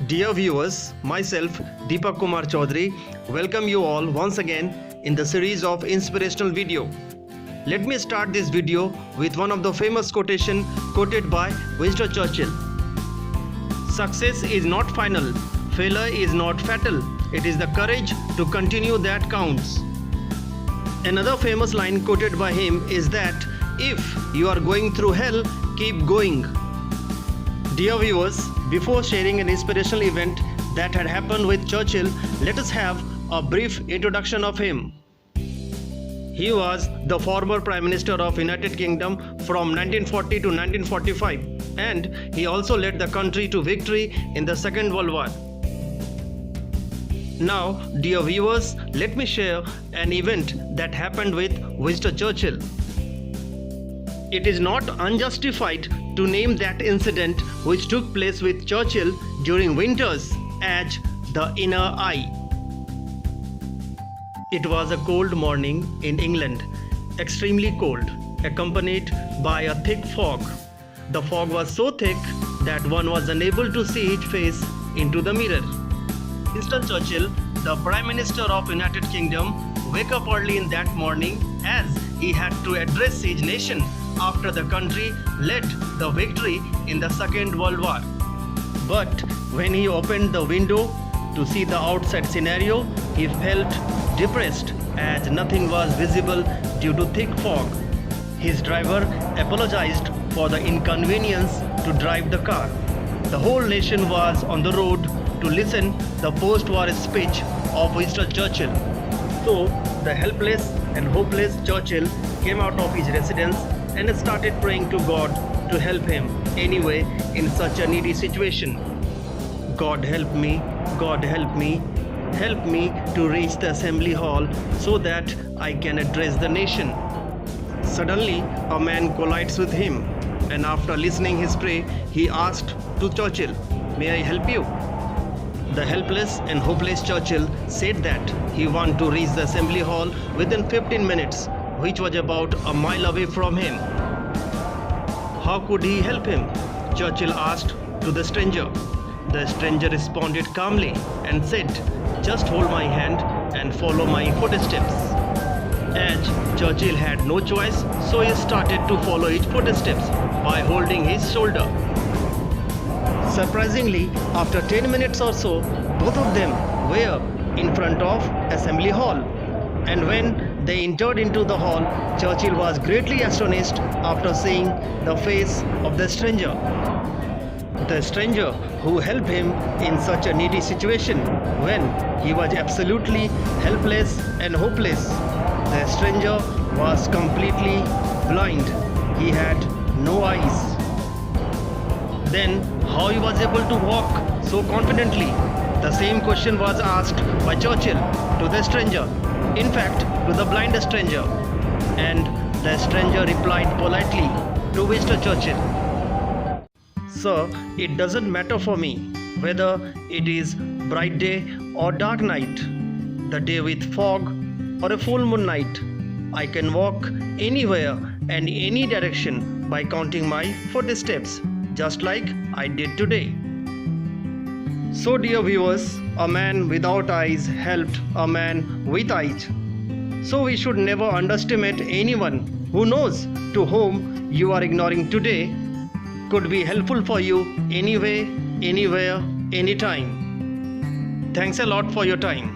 Dear viewers, myself Deepak Kumar Chaudhary welcome you all once again in the series of inspirational video. Let me start this video with one of the famous quotation quoted by Winston Churchill. Success is not final, failure is not fatal, it is the courage to continue that counts. Another famous line quoted by him is that if you are going through hell, keep going. Dear viewers, before sharing an inspirational event that had happened with Churchill, let us have a brief introduction of him. He was the former Prime Minister of United Kingdom from 1940 to 1945, and he also led the country to victory in the Second World War. Now, dear viewers, let me share an event that happened with Winston Churchill. It is not unjustified to name that incident which took place with Churchill during winters as the inner eye. It was a cold morning in England, extremely cold, accompanied by a thick fog. The fog was so thick that one was unable to see his face into the mirror. Winston Churchill, the Prime Minister of United Kingdom, woke up early in that morning as he had to address his nation after the country led the victory in the Second World War. But when he opened the window to see the outside scenario, he felt depressed as nothing was visible due to thick fog. His driver apologized for the inconvenience to drive the car. The whole nation was on the road to listen the post-war speech of Winston Churchill. So the helpless and hopeless Churchill came out of his residence and started praying to God to help him anyway in such a needy situation. God help me, God help me to reach the assembly hall so that I can address the nation. Suddenly, a man collides with him, and after listening his prayer, he asked to Churchill, "May I help you?" The helpless and hopeless Churchill said that he wanted to reach the assembly hall within 15 minutes, which was about a mile away from him. How could he help him? Churchill asked to the stranger. The stranger responded calmly and said, "Just hold my hand and follow my footsteps." As Churchill had no choice, so he started to follow his footsteps by holding his shoulder. Surprisingly, after 10 minutes or so, both of them were in front of Assembly Hall. And when they entered into the hall, Churchill was greatly astonished after seeing the face of the stranger. The stranger who helped him in such a needy situation when he was absolutely helpless and hopeless. The stranger was completely blind. He had no eyes. Then how he was able to walk so confidently? The same question was asked by Churchill to the stranger. In fact, to the blind stranger. And the stranger replied politely to Mr. Churchill, "Sir, it doesn't matter for me whether it is bright day or dark night, the day with fog or a full moon night. I can walk anywhere and any direction by counting my footsteps, just like I did today." So dear viewers, a man without eyes helped a man with eyes. So we should never underestimate anyone who knows to whom you are ignoring today could be helpful for you anyway, anywhere, anytime. Thanks a lot for your time.